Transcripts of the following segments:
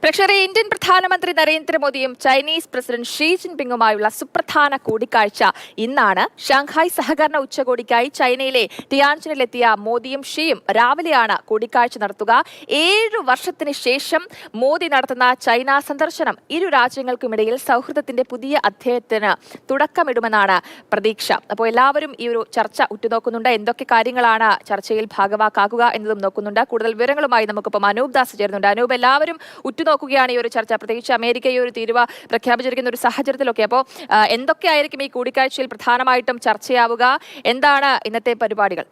പ്രേക്ഷകരെ, ഇന്ത്യൻ പ്രധാനമന്ത്രി നരേന്ദ്രമോദിയും ചൈനീസ് പ്രസിഡന്റ് ഷീ ജിൻപിങ്ങുമായുള്ള സുപ്രധാന കൂടിക്കാഴ്ച ഇന്നാണ്. ഷാങ്ഹായ് സഹകരണ ഉച്ചകോടിക്കായി ചൈനയിലെ ടിയാൻജിനിലെത്തിയ മോദിയും ഷീയും രാവിലെയാണ് കൂടിക്കാഴ്ച നടത്തുക. 7 വർഷത്തിന് ശേഷം മോദി നടത്തുന്ന ചൈന സന്ദർശനം ഇരു രാജ്യങ്ങൾക്കുമിടയിൽ സൗഹൃദത്തിന്റെ പുതിയ അധ്യായത്തിന് തുടക്കമിടുമെന്നാണ് പ്രതീക്ഷ. അപ്പോൾ എല്ലാവരും ഈ ഒരു ചർച്ച ഉറ്റുനോക്കുന്നുണ്ട്. എന്തൊക്കെ കാര്യങ്ങളാണ് ചർച്ചയിൽ ഭാഗവാക്കാകുക എന്നതും നോക്കുന്നുണ്ട്. കൂടുതൽ വിവരങ്ങളുമായി നമുക്കിപ്പം അനൂപ് ദാസ് ചേരുന്നുണ്ട്. അനൂപ്, എല്ലാവരും ഉറ്റുനോക്കുകയാണ് ഈ ഒരു ചർച്ച, പ്രത്യേകിച്ച് അമേരിക്ക ഈ ഒരു തീരുവ പ്രഖ്യാപിച്ചിരിക്കുന്ന ഒരു സാഹചര്യത്തിലൊക്കെ. അപ്പോൾ എന്തൊക്കെയായിരിക്കും ഈ കൂടിക്കാഴ്ചയിൽ പ്രധാനമായിട്ടും ചർച്ചയാവുക? എന്താണ് ഇന്നത്തെ പരിപാടികൾ?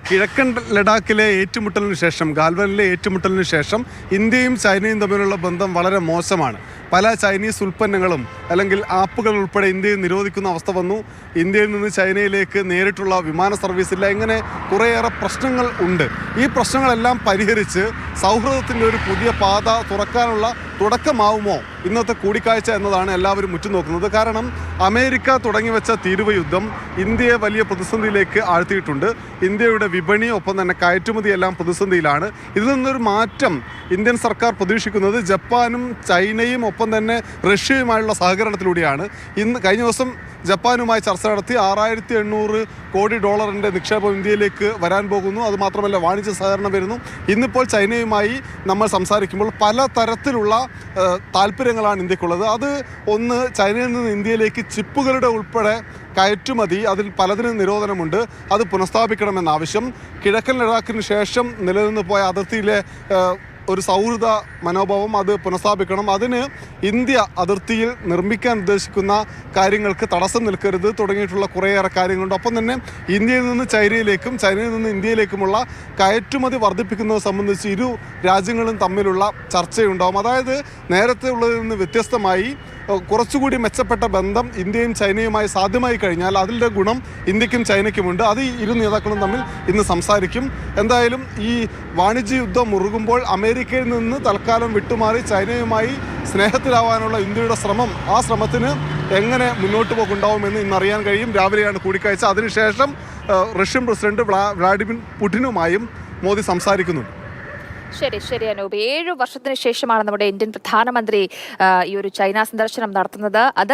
കിഴക്കൻ ലഡാക്കിലെ ഏറ്റുമുട്ടലിന് ശേഷം, ഗാൽവനിലെ ഏറ്റുമുട്ടലിന് ശേഷം ഇന്ത്യയും ചൈനയും തമ്മിലുള്ള ബന്ധം വളരെ മോശമാണ്. പല ചൈനീസ് ഉൽപ്പന്നങ്ങളും അല്ലെങ്കിൽ ആപ്പുകൾ ഉൾപ്പെടെ ഇന്ത്യയിൽ നിരോധിക്കുന്ന അവസ്ഥ വന്നു. ഇന്ത്യയിൽ നിന്ന് ചൈനയിലേക്ക് നേരിട്ടുള്ള വിമാന സർവീസ് ഇല്ല. ഇങ്ങനെ കുറേയേറെ പ്രശ്നങ്ങൾ ഉണ്ട്. ഈ പ്രശ്നങ്ങളെല്ലാം പരിഹരിച്ച് സൗഹൃദത്തിൻ്റെ ഒരു പുതിയ പാത തുറക്കാനുള്ള തുടക്കമാവുമോ ഇന്നത്തെ കൂടിക്കാഴ്ച എന്നതാണ് എല്ലാവരും ഉറ്റുനോക്കുന്നത്. കാരണം അമേരിക്ക തുടങ്ങിവെച്ച തീരുവ യുദ്ധം ഇന്ത്യയെ വലിയ പ്രതിസന്ധിയിലേക്ക് ആഴ്ത്തിയിട്ടുണ്ട്. ഇന്ത്യയുടെ വിപണി, ഒപ്പം തന്നെ കയറ്റുമതിയെല്ലാം പ്രതിസന്ധിയിലാണ്. ഇതിൽ നിന്നൊരു മാറ്റം ഇന്ത്യൻ സർക്കാർ പ്രതീക്ഷിക്കുന്നത് ജപ്പാനും ചൈനയും ഒപ്പം തന്നെ റഷ്യയുമായുള്ള സഹകരണത്തിലൂടെയാണ്. കഴിഞ്ഞ ദിവസം ജപ്പാനുമായി ചർച്ച നടത്തി $6800 കോടി നിക്ഷേപം ഇന്ത്യയിലേക്ക് വരാൻ പോകുന്നു. അതുമാത്രമല്ല, വാണിജ്യ സഹകരണം വരുന്നു. ഇന്നിപ്പോൾ ചൈനയുമായി നമ്മൾ സംസാരിക്കുമ്പോൾ പല തരത്തിലുള്ള താല്പര്യങ്ങളാണ് ഇന്ത്യക്കുള്ളത്. അത് ഒന്ന്, ചൈനയിൽ നിന്ന് ഇന്ത്യയിലേക്ക് ചിപ്പുകളുടെ ഉൾപ്പെടെ കയറ്റുമതി, അതിൽ പലതിനും നിരോധനമുണ്ട്. അത് പുനഃസ്ഥാപിക്കണമെന്ന ആവശ്യം. കിഴക്കൻ ലഡാക്കിന് ശേഷം നിലനിന്ന് പോയ അതിർത്തിയിലെ ഒരു സൗഹൃദ മനോഭാവം അത് പുനഃസ്ഥാപിക്കണം. അതിന് ഇന്ത്യ അതിർത്തിയിൽ നിർമ്മിക്കാൻ ഉദ്ദേശിക്കുന്ന കാര്യങ്ങൾക്ക് തടസ്സം നിൽക്കരുത് തുടങ്ങിയിട്ടുള്ള കുറേയേറെ കാര്യങ്ങളുണ്ട്. ഒപ്പം തന്നെ ഇന്ത്യയിൽ നിന്ന് ചൈനയിലേക്കും ചൈനയിൽ നിന്ന് ഇന്ത്യയിലേക്കുമുള്ള കയറ്റുമതി വർദ്ധിപ്പിക്കുന്നത് സംബന്ധിച്ച് ഇരു രാജ്യങ്ങളും തമ്മിലുള്ള ചർച്ചയുണ്ടാവും. അതായത് നേരത്തെ ഉള്ളതിൽ നിന്ന് വ്യത്യസ്തമായി കുറച്ചുകൂടി മെച്ചപ്പെട്ട ബന്ധം ഇന്ത്യയും ചൈനയുമായി സാധ്യമായി കഴിഞ്ഞാൽ അതിൻ്റെ ഗുണം ഇന്ത്യക്കും ചൈനയ്ക്കുമുണ്ട്. അത് ഇരു നേതാക്കളും തമ്മിൽ ഇന്ന് സംസാരിക്കും. എന്തായാലും ഈ വാണിജ്യ യുദ്ധം മുറുകുമ്പോൾ അമേരിക്കയിൽ നിന്ന് തൽക്കാലം വിട്ടുമാറി ചൈനയുമായി സ്നേഹത്തിലാവാനുള്ള ഇന്ത്യയുടെ ശ്രമം, ആ ശ്രമത്തിന് എങ്ങനെ മുന്നോട്ട് പോകുണ്ടാവുമെന്ന് ഇന്നറിയാൻ കഴിയും. രാവിലെയാണ് കൂടിക്കാഴ്ച. അതിനുശേഷം റഷ്യൻ പ്രസിഡന്റ് വ്ളാഡിമിർ പുടിനുമായും മോദി സംസാരിക്കുന്നുണ്ട്. ശരി അനൂപ്, 7 വർഷത്തിന് ശേഷമാണ് നമ്മുടെ ഇന്ത്യൻ പ്രധാനമന്ത്രി ഈ ഒരു ചൈന സന്ദർശനം നടത്തുന്നത്. അത്